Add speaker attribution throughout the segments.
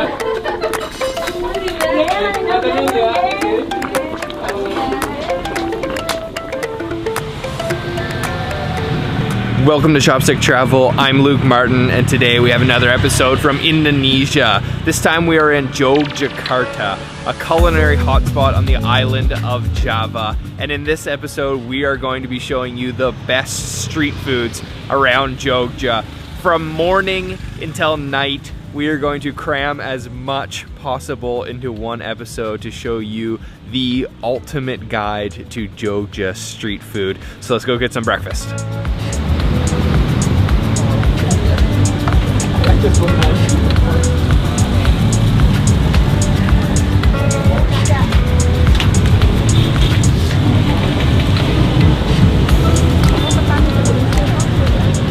Speaker 1: Welcome to Chopstick Travel. I'm Luke Martin, and today we have another episode from Indonesia. This time we are in Yogyakarta, a culinary hotspot on the island of Java. And in this episode, we are going to be showing you the best street foods around Jogja. From morning until night, we are going to cram as much possible into one episode to show you the ultimate guide to Jogja street food. So let's go get some breakfast.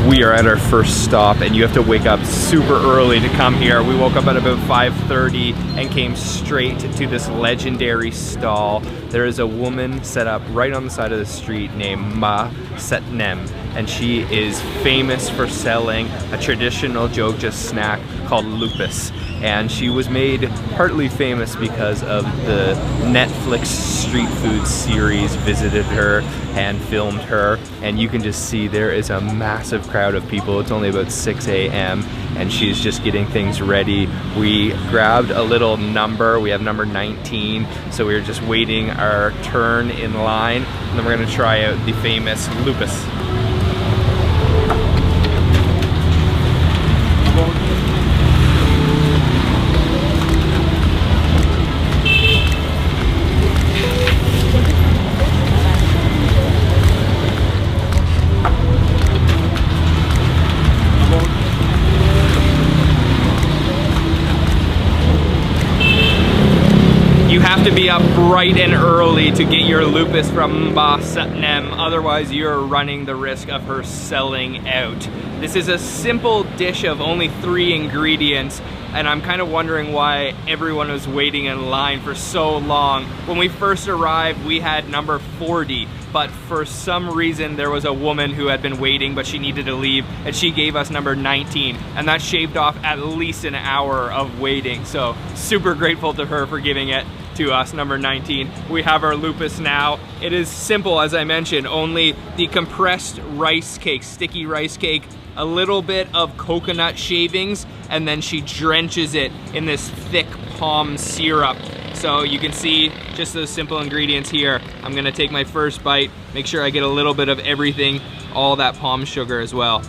Speaker 1: We are at our first stop, and you have to wake up super early to come here. We woke up at about 5:30 and came straight to this legendary stall. There is a woman set up right on the side of the street named Ma Setnem, and she is famous for selling a traditional Jogja snack called lupus. And she was made partly famous because of the Netflix street food series visited her and filmed her. And you can just see there is a massive crowd of people. It's only about 6 a.m. and she's just getting things ready. We grabbed a little number. We have number 19. So we were just waiting our turn in line. And then we're gonna try out the famous lupus. You have to be up bright and early to get your lupus from Ma Setnem, otherwise you're running the risk of her selling out. This is a simple dish of only 3 ingredients, and I'm kind of wondering why everyone was waiting in line for so long. When we first arrived, we had number 40, but for some reason there was a woman who had been waiting, but she needed to leave, and she gave us number 19, and that shaved off at least an hour of waiting. So super grateful to her for giving it to us, number 19. We have our lupus now. It is simple, as I mentioned, only the compressed rice cake, sticky rice cake, a little bit of coconut shavings, and then she drenches it in this thick palm syrup. So you can see just those simple ingredients here. I'm gonna take my first bite, make sure I get a little bit of everything, all that palm sugar as well.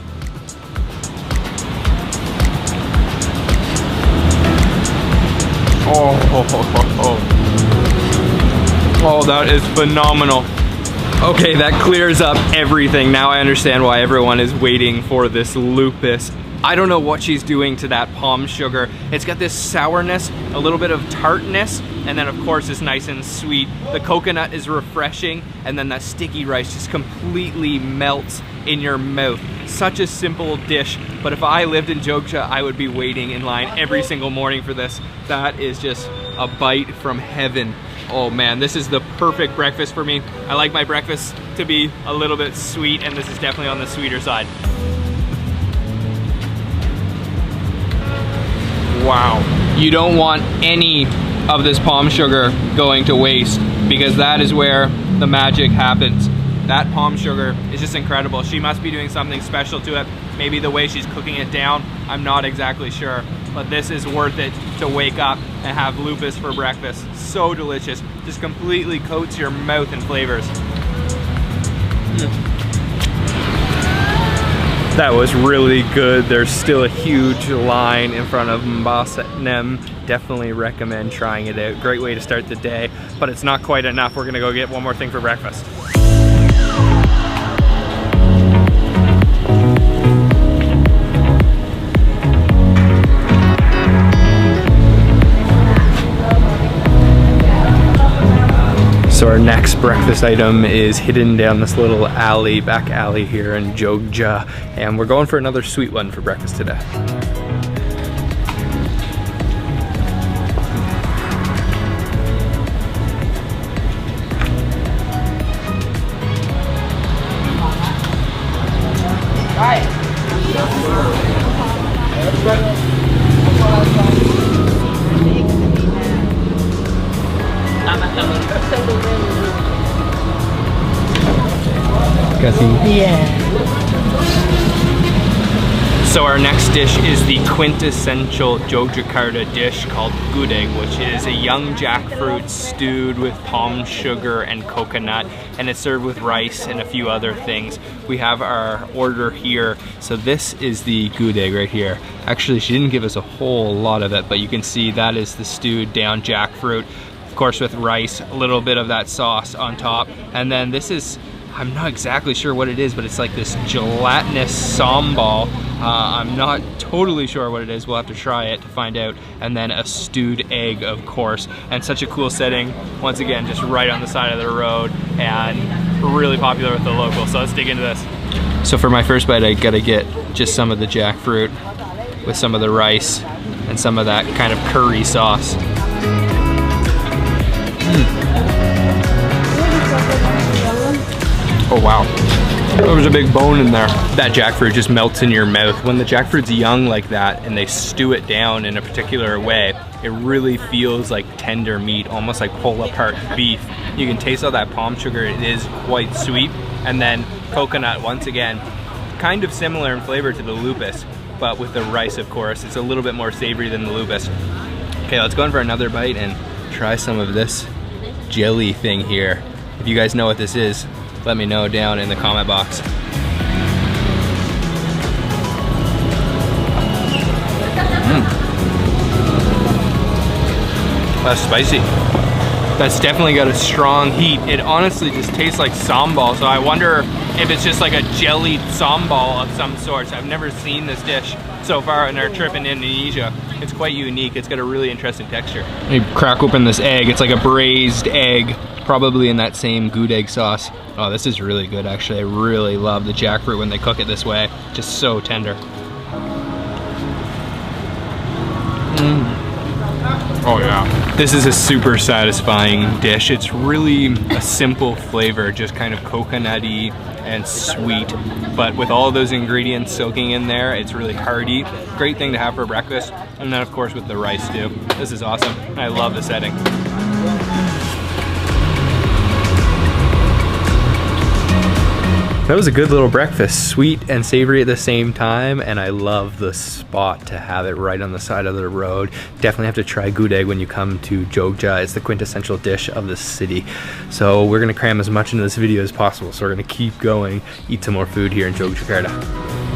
Speaker 1: Oh, that is phenomenal. Okay, that clears up everything. Now I understand why everyone is waiting for this lupus. I don't know what she's doing to that palm sugar. It's got this sourness, a little bit of tartness, and then of course it's nice and sweet. The coconut is refreshing, and then that sticky rice just completely melts in your mouth. Such a simple dish, but if I lived in Jogja, I would be waiting in line every single morning for this. That is just a bite from heaven. Oh man, this is the perfect breakfast for me. I like my breakfast to be a little bit sweet, and this is definitely on the sweeter side. Wow. You don't want any of this palm sugar going to waste, because that is where the magic happens. That palm sugar is just incredible. She must be doing something special to it. Maybe the way she's cooking it down, I'm not exactly sure. But this is worth it to wake up and have lupus for breakfast. So delicious. Just completely coats your mouth in flavors. That was really good. There's still a huge line in front of Ma Setnem. Definitely recommend trying it out. Great way to start the day, but it's not quite enough. We're gonna go get one more thing for breakfast. So our next breakfast item is hidden down this little alley, back alley here in Jogja, and we're going for another sweet one for breakfast today.
Speaker 2: spaghetti.
Speaker 3: Yeah.
Speaker 1: So our next dish is the quintessential Yogyakarta dish called gudeg, which is a young jackfruit stewed with palm sugar and coconut, and it's served with rice and a few other things. We have our order here. So this is the gudeg right here. Actually, she didn't give us a whole lot of it, but you can see that is the stewed down jackfruit, of course with rice, a little bit of that sauce on top. And then this is, I'm not exactly sure what it is, but it's like this gelatinous sambal. I'm not totally sure what it is. We'll have to try it to find out. And then a stewed egg, of course. And such a cool setting. Once again, just right on the side of the road and really popular with the locals. So let's dig into this. So for my first bite, I gotta get just some of the jackfruit with some of the rice and some of that kind of curry sauce. Oh wow, there was a big bone in there. That jackfruit just melts in your mouth. When the jackfruit's young like that and they stew it down in a particular way, it really feels like tender meat, almost like pull apart beef. You can taste all that palm sugar, it is quite sweet. And then coconut, once again, kind of similar in flavor to the lupus, but with the rice, of course, it's a little bit more savory than the lupus. Okay, let's go in for another bite and try some of this jelly thing here. If you guys know what this is, let me know down in the comment box. That's spicy. That's definitely got a strong heat. It honestly just tastes like sambal, so I wonder if it's just like a jellied sambal of some sort. I've never seen this dish so far in our trip in Indonesia. It's quite unique. It's got a really interesting texture. Let me crack open this egg. It's like a braised egg, probably in that same gudeg sauce. Oh, this is really good actually. I really love the jackfruit when they cook it this way. Just so tender. Oh yeah. This is a super satisfying dish. It's really a simple flavor, just kind of coconutty and sweet, but with all those ingredients soaking in there, it's really hearty. Great thing to have for breakfast. And then of course with the rice too. This is awesome. I love the setting. That was a good little breakfast, sweet and savory at the same time, and I love the spot to have it right on the side of the road. Definitely have to try gudeg when you come to Jogja. It's the quintessential dish of the city. So we're gonna cram as much into this video as possible, so we're gonna keep going, eat some more food here in Yogyakarta.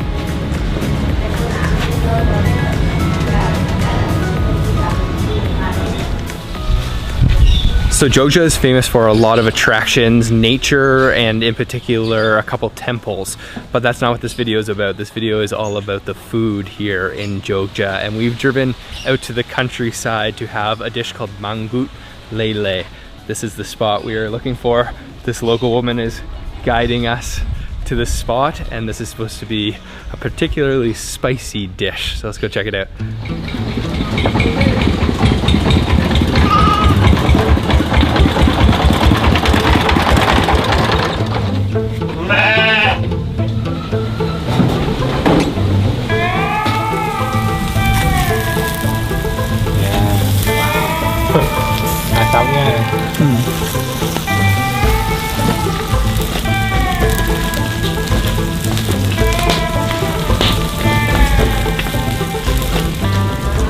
Speaker 1: So Jogja is famous for a lot of attractions, nature, and in particular a couple temples, but that's not what this video is about. This video is all about the food here in Jogja, and we've driven out to the countryside to have a dish called mangut lele. This is the spot we are looking for. This local woman is guiding us to this spot, and this is supposed to be a particularly spicy dish, so let's go check it out.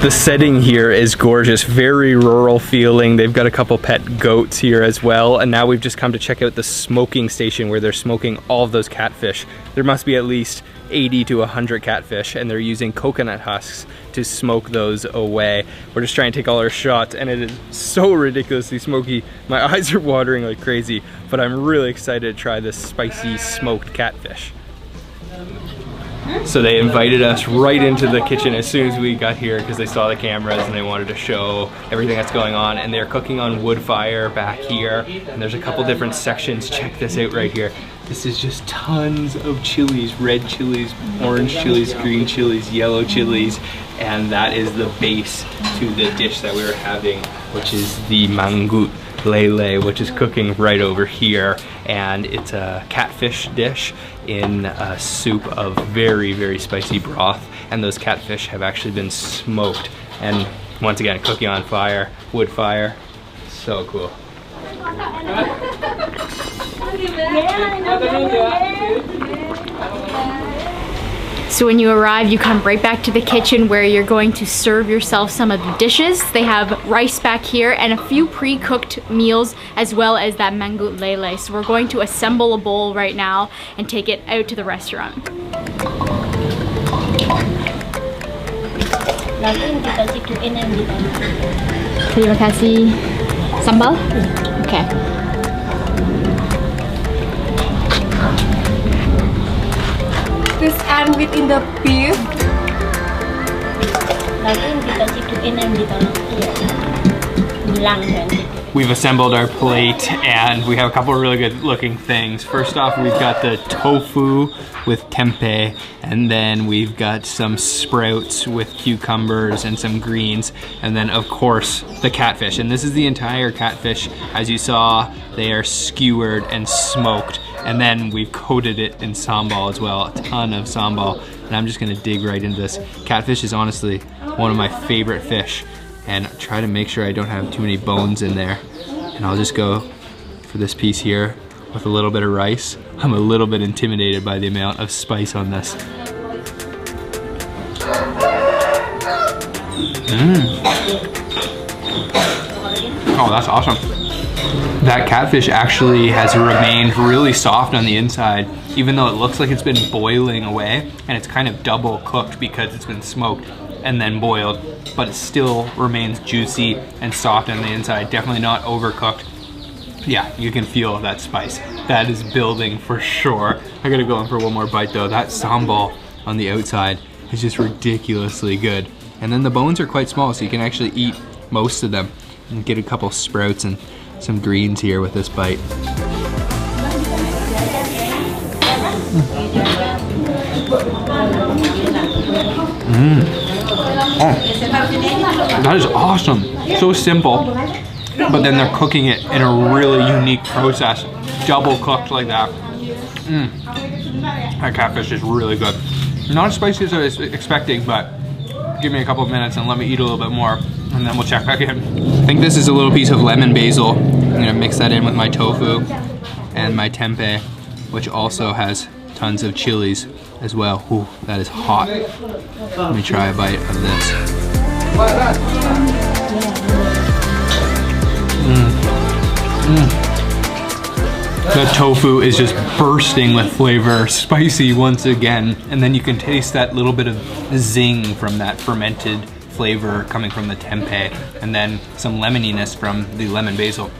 Speaker 1: The setting here is gorgeous, very rural feeling. They've got a couple pet goats here as well, and now we've just come to check out the smoking station where they're smoking all of those catfish. There must be at least 80 to 100 catfish, and they're using coconut husks to smoke those away. We're just trying to take all our shots, and it is so ridiculously smoky. My eyes are watering like crazy, but I'm really excited to try this spicy smoked catfish. So they invited us right into the kitchen as soon as we got here because they saw the cameras and they wanted to show everything that's going on, and they're cooking on wood fire back here, and there's a couple different sections. Check this out right here. This is just tons of chilies, red chilies, orange chilies, green chilies, yellow chilies, and that is the base to the dish that we were having, which is the mangut lele, which is cooking right over here, and it's a catfish dish in a soup of very, very spicy broth, and those catfish have actually been smoked, and once again cooking on fire, wood fire. So cool.
Speaker 2: So when you arrive, you come right back to the kitchen where you're going to serve yourself some of the dishes. They have rice back here and a few pre-cooked meals, as well as that mango lele. So we're going to assemble a bowl right now and take it out to the restaurant. Terima kasih. Sambal? Okay.
Speaker 3: This and within the beef.
Speaker 1: We've assembled our plate and we have a couple of really good looking things. First off, we've got the tofu with tempeh, and then we've got some sprouts with cucumbers and some greens, and then of course the catfish. And this is the entire catfish. As you saw, they are skewered and smoked, and then we've coated it in sambal as well, a ton of sambal. And I'm just gonna dig right into this. Catfish is honestly one of my favorite fish, and try to make sure I don't have too many bones in there. And I'll just go for this piece here with a little bit of rice. I'm a little bit intimidated by the amount of spice on this. Oh, that's awesome. That catfish actually has remained really soft on the inside, even though it looks like it's been boiling away, and it's kind of double cooked because it's been smoked and then boiled, but it still remains juicy and soft on the inside, definitely not overcooked. Yeah, you can feel that spice. That is building for sure. I gotta go in for one more bite though. That sambal on the outside is just ridiculously good. And then the bones are quite small, so you can actually eat most of them and get a couple sprouts and some greens here with this bite. Oh, that is awesome. So simple, but then they're cooking it in a really unique process, double cooked like that. That catfish is really good. Not as spicy as I was expecting, but give me a couple of minutes and let me eat a little bit more, and then we'll check back in. I think this is a little piece of lemon basil. I'm gonna mix that in with my tofu and my tempeh, which also has tons of chilies as well. Ooh, that is hot. Let me try a bite of this. The tofu is just bursting with flavor, spicy once again, and then you can taste that little bit of zing from that fermented flavor coming from the tempeh, and then some lemoniness from the lemon basil.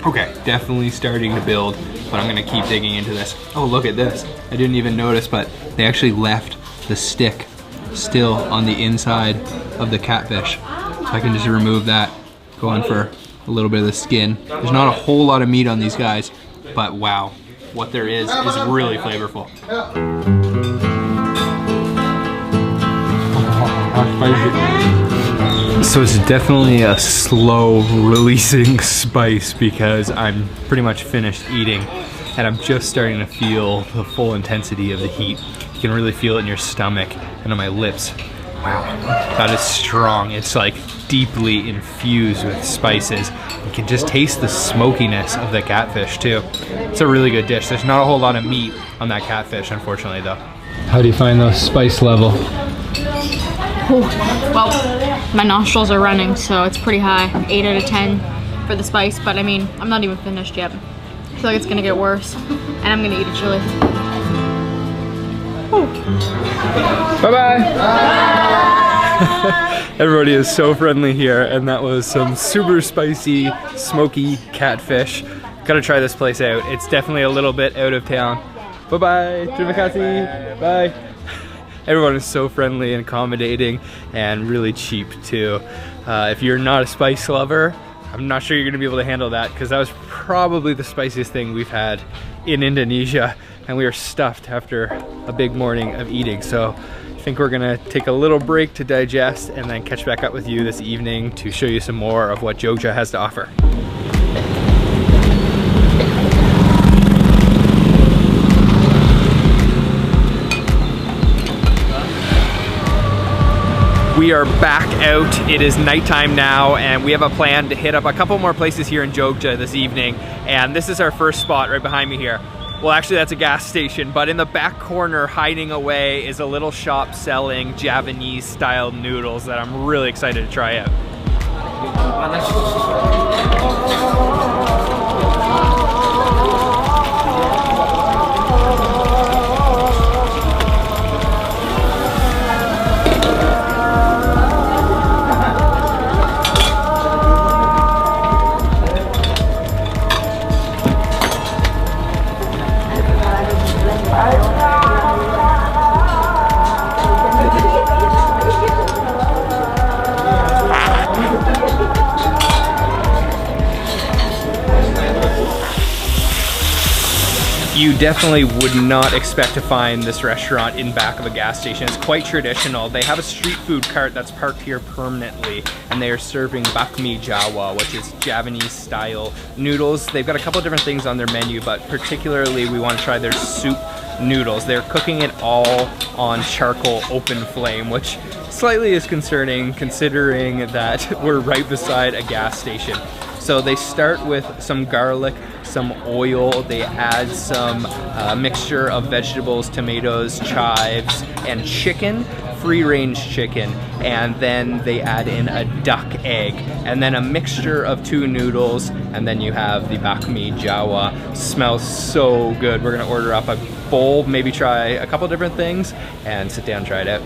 Speaker 1: Okay, definitely starting to build, but I'm gonna keep digging into this. Oh, look at this. I didn't even notice, but they actually left the stick still on the inside of the catfish. So I can just remove that, go in for a little bit of the skin. There's not a whole lot of meat on these guys, but wow, what there is really flavorful. So it's definitely a slow releasing spice because I'm pretty much finished eating and I'm just starting to feel the full intensity of the heat. You can really feel it in your stomach and on my lips. Wow, that is strong. It's like deeply infused with spices. You can just taste the smokiness of the catfish too. It's a really good dish. There's not a whole lot of meat on that catfish, unfortunately though. How do you find the spice level?
Speaker 2: Ooh, well, my nostrils are running, so it's pretty high. 8 out of 10 for the spice, but I mean, I'm not even finished yet. I feel like it's gonna get worse, and I'm gonna eat a chili.
Speaker 1: Bye-bye. Everybody is so friendly here, and that was some super spicy, smoky catfish. Gotta try this place out. It's definitely a little bit out of town. Bye-bye. Terima kasih. Bye. Everyone is so friendly and accommodating and really cheap too. If you're not a spice lover, I'm not sure you're gonna be able to handle that because that was probably the spiciest thing we've had in Indonesia, and we were stuffed after a big morning of eating. So I think we're gonna take a little break to digest and then catch back up with you this evening to show you some more of what Jogja has to offer. We are back out. It is nighttime now, and we have a plan to hit up a couple more places here in Jogja this evening. And this is our first spot right behind me here. Well, actually that's a gas station, but in the back corner, hiding away, is a little shop selling Javanese style noodles that I'm really excited to try out. You definitely would not expect to find this restaurant in back of a gas station. It's quite traditional. They have a street food cart that's parked here permanently, and they are serving bakmi Jawa, which is Javanese style noodles. They've got a couple of different things on their menu, but particularly we want to try their soup noodles. They're cooking it all on charcoal open flame, which slightly is concerning considering that we're right beside a gas station. So they start with some garlic, some oil, they add some mixture of vegetables, tomatoes, chives, and chicken, free-range chicken, and then they add in a duck egg, and then a mixture of 2 noodles, and then you have the bakmi Jawa. Smells so good. We're gonna order up a bowl, maybe try a couple different things, and sit down and try it out.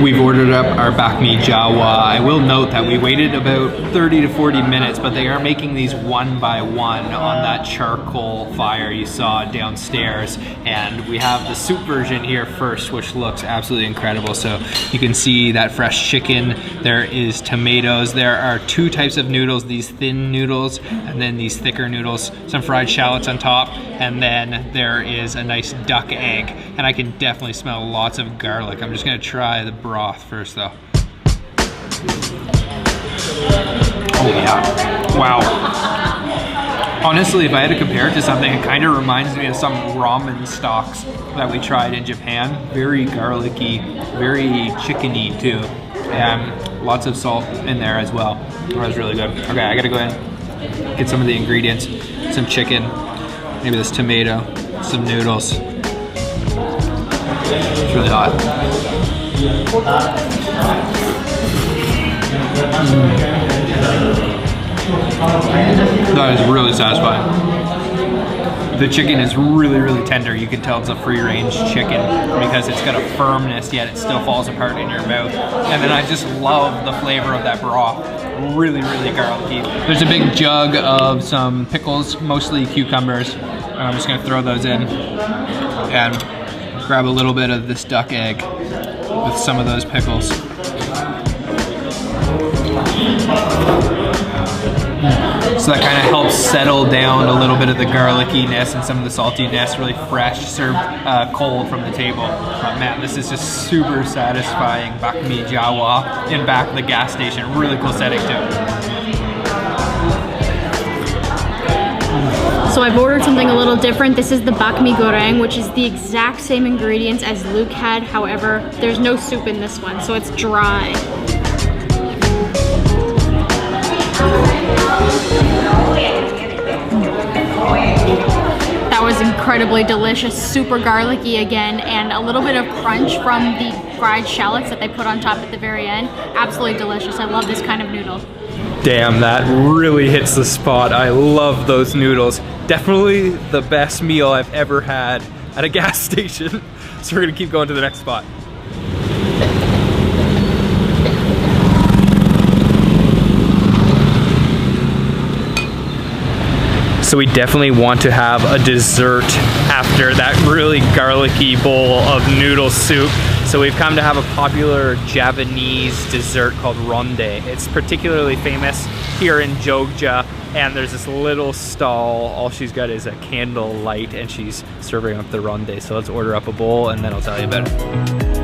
Speaker 1: We've ordered up our bakmi Jawa. I will note that we waited about 30 to 40 minutes, but they are making these one by one on that charcoal fire you saw downstairs. And we have the soup version here first, which looks absolutely incredible. So you can see that fresh chicken, there is tomatoes, there are 2 types of noodles, these thin noodles and then these thicker noodles, some fried shallots on top, and then there is a nice duck egg. And I can definitely smell lots of garlic. I'm just gonna try the broth first though. Oh yeah, wow. Honestly, if I had to compare it to something, it kind of reminds me of some ramen stocks that we tried in Japan. Very garlicky, very chickeny too. And lots of salt in there as well. That was really good. Okay, I gotta go in, get some of the ingredients. Some chicken, maybe this tomato, some noodles. It's really hot. That is really satisfying. The chicken is really, really tender. You can tell it's a free-range chicken because it's got a firmness, yet it still falls apart in your mouth. And then I just love the flavor of that broth. Really, really garlicky. There's a big jug of some pickles, mostly cucumbers. I'm just gonna throw those in and grab a little bit of this duck egg with some of those pickles. So that kind of helps settle down a little bit of the garlickiness and some of the saltiness, really fresh, served cold from the table. But man, this is just super satisfying bakmi Jawa in back of the gas station. Really cool setting too.
Speaker 2: So I've ordered something a little different. This is the bakmi goreng, which is the exact same ingredients as Luke had. However, there's no soup in this one, so it's dry. That was incredibly delicious, super garlicky again, and a little bit of crunch from the fried shallots that they put on top at the very end. Absolutely delicious. I love this kind of noodle.
Speaker 1: Damn, that really hits the spot. I love those noodles. Definitely the best meal I've ever had at a gas station. So we're gonna keep going to the next spot. So we definitely want to have a dessert after that really garlicky bowl of noodle soup. So we've come to have a popular Javanese dessert called ronde. It's particularly famous here in Jogja, and there's this little stall. All she's got is a candle light, and she's serving up the ronde. So let's order up a bowl, and then I'll tell you about it.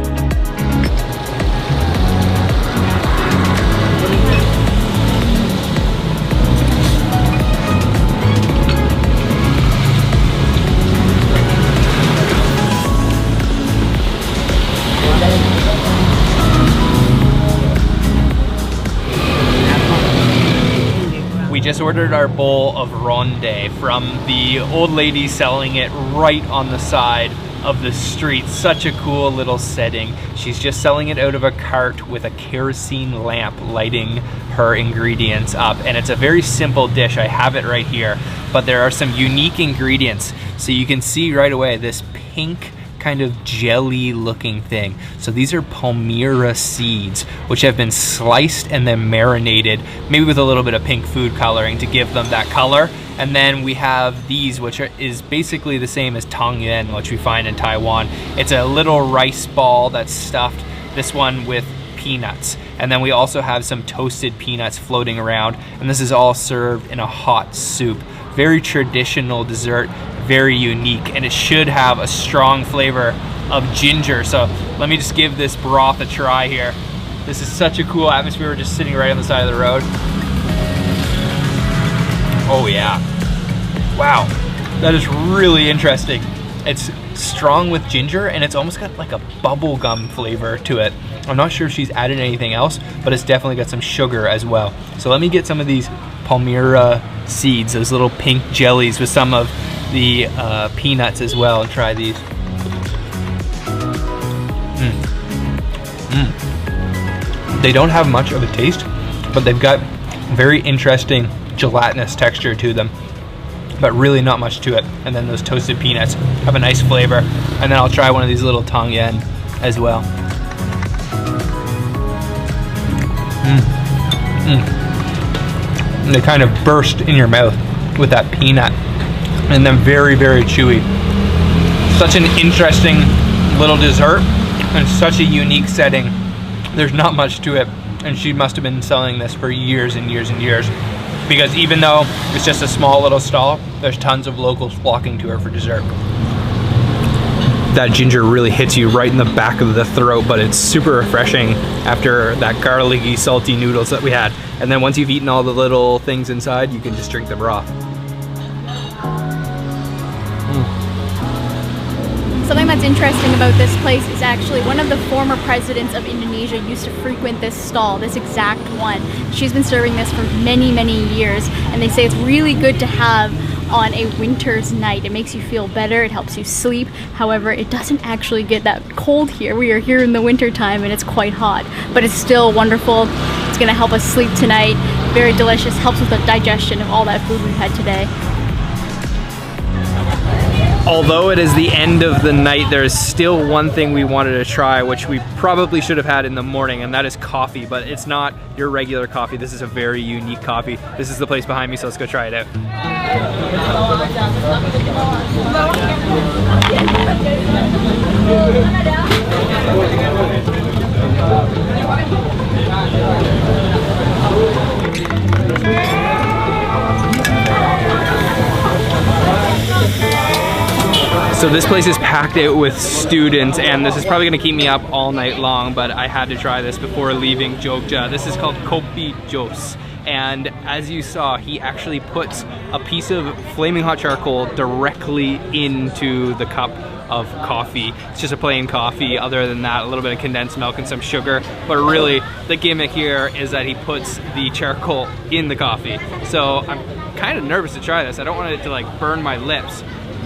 Speaker 1: just ordered our bowl of ronde from the old lady selling it right on the side of the street. Such a cool little setting. She's just selling it out of a cart with a kerosene lamp lighting her ingredients up, and it's a very simple dish. I have it right here, but there are some unique ingredients. So you can see right away this pink kind of jelly looking thing. So these are palmyra seeds, which have been sliced and then marinated, maybe with a little bit of pink food coloring to give them that color. And then we have these, which is basically the same as tang yuan, which we find in Taiwan. It's a little rice ball that's stuffed, this one with peanuts. And then we also have some toasted peanuts floating around, and this is all served in a hot soup. Very traditional dessert, very unique, and it should have a strong flavor of ginger. So let me just give this broth a try here. This is such a cool atmosphere. We're just sitting right on the side of the road. Oh yeah. Wow, that is really interesting. It's strong with ginger, and it's almost got like a bubble gum flavor to it. I'm not sure if she's added anything else, but it's definitely got some sugar as well. So let me get some of these palmyra seeds, those little pink jellies with some of the peanuts as well, and try these. They don't have much of a taste, but they've got very interesting gelatinous texture to them, but really not much to it. And then those toasted peanuts have a nice flavor. And then I'll try one of these little tang yuan as well. And they kind of burst in your mouth with that peanut, and then very, very chewy. Such an interesting little dessert and such a unique setting. There's not much to it, and she must have been selling this for years and years and years, because even though it's just a small little stall, there's tons of locals flocking to her for dessert. That ginger really hits you right in the back of the throat, but it's super refreshing after that garlicky, salty noodles that we had. And then once you've eaten all the little things inside, you can just drink the broth.
Speaker 2: Something that's interesting about this place is actually one of the former presidents of Indonesia used to frequent this stall, this exact one. She's been serving this for many, many years, and they say it's really good to have on a winter's night. It makes you feel better, it helps you sleep. However, it doesn't actually get that cold here. We are here in the winter time and it's quite hot, but it's still wonderful. It's gonna help us sleep tonight. Very delicious, helps with the digestion of all that food we've had today.
Speaker 1: Although it is the end of the night, there is still one thing we wanted to try, which we probably should have had in the morning, and that is coffee, but it's not your regular coffee. This is a very unique coffee. This is the place behind me, so let's go try it out. So this place is packed out with students, and this is probably gonna keep me up all night long, but I had to try this before leaving Jogja. This is called kopi jos. And as you saw, he actually puts a piece of flaming hot charcoal directly into the cup of coffee. It's just a plain coffee. Other than that, a little bit of condensed milk and some sugar. But really, the gimmick here is that he puts the charcoal in the coffee. So I'm kind of nervous to try this. I don't want it to like burn my lips.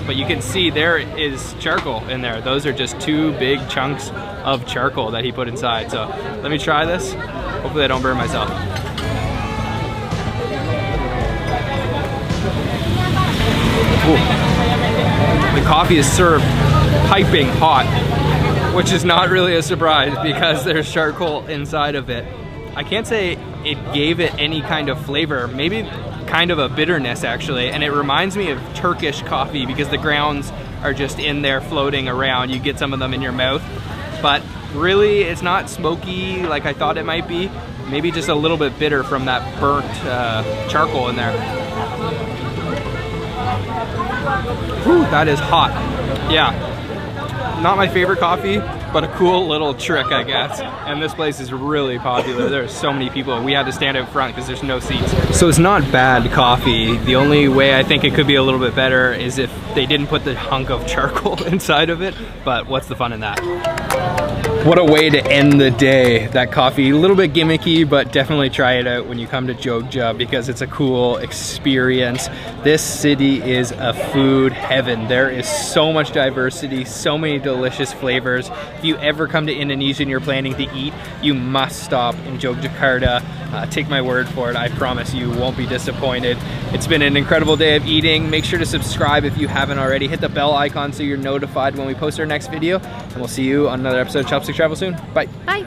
Speaker 1: But you can see there is charcoal in there. Those are just 2 big chunks of charcoal that he put inside. So let me try this. Hopefully I don't burn myself. Ooh. The coffee is served piping hot, which is not really a surprise because there's charcoal inside of it. I can't say it gave it any kind of flavor. Maybe kind of a bitterness actually, and it reminds me of Turkish coffee because the grounds are just in there floating around. You get some of them in your mouth, but really it's not smoky like I thought it might be. Maybe just a little bit bitter from that burnt charcoal in there. Whew, that is hot. Yeah, not my favorite coffee, but a cool little trick, I guess. And this place is really popular. There's so many people. We had to stand out front because there's no seats. So it's not bad coffee. The only way I think it could be a little bit better is if they didn't put the hunk of charcoal inside of it, but what's the fun in that? What a way to end the day. That coffee, a little bit gimmicky, but definitely try it out when you come to Jogja because it's a cool experience. This city is a food heaven. There is so much diversity, so many delicious flavors. If you ever come to Indonesia and you're planning to eat, you must stop in Yogyakarta. Take my word for it, I promise you won't be disappointed. It's been an incredible day of eating. Make sure to subscribe if you haven't already. Hit the bell icon so you're notified when we post our next video, and we'll see you on another episode of Chopstick Travel soon. Bye.
Speaker 2: Bye.